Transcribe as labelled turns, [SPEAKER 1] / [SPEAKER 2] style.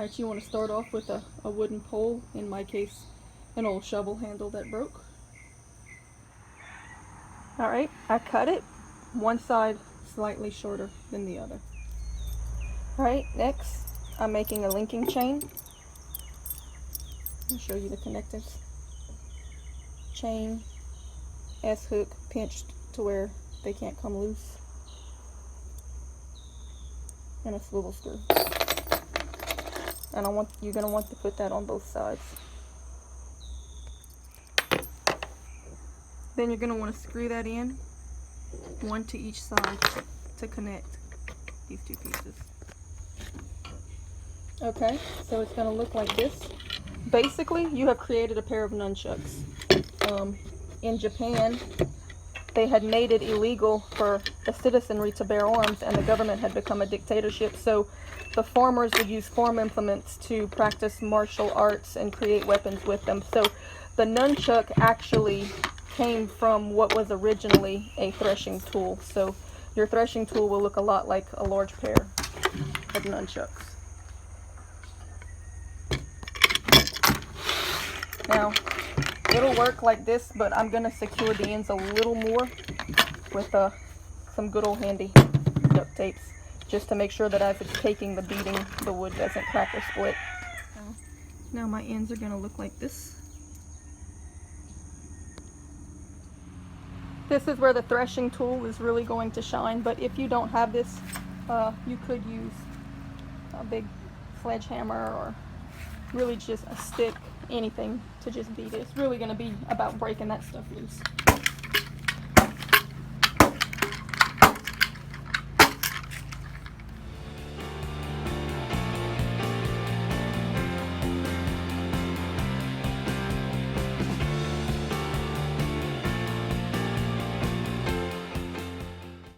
[SPEAKER 1] Alright, you want to start off with a wooden pole, in my case an old shovel handle that broke. Alright, I cut it, one side slightly shorter than the other. Alright, next I'm making a linking chain. I'll show you the connectives. Chain, S-hook pinched to where they can't come loose, and a swivel screw. And you're going to want to put that on both sides. Then you're going to want to screw that in, one to each side, to connect these two pieces. Okay, so it's going to look like this. Basically, you have created a pair of nunchucks. In Japan, they had made it illegal for the citizenry to bear arms, and the government had become a dictatorship, so the farmers would use farm implements to practice martial arts and create weapons with them. So the nunchuck actually came from what was originally a threshing tool. So your threshing tool will look a lot like a large pair of nunchucks. Now, it'll work like this, but I'm going to secure the ends a little more with some good old handy duct tapes, just to make sure that as it's taking the beating, the wood doesn't crack or split. Now my ends are going to look like this. This is where the threshing tool is really going to shine, but if you don't have this, you could use a big sledgehammer or really just a stick, anything to just beat it. It's really going to be about breaking that stuff loose.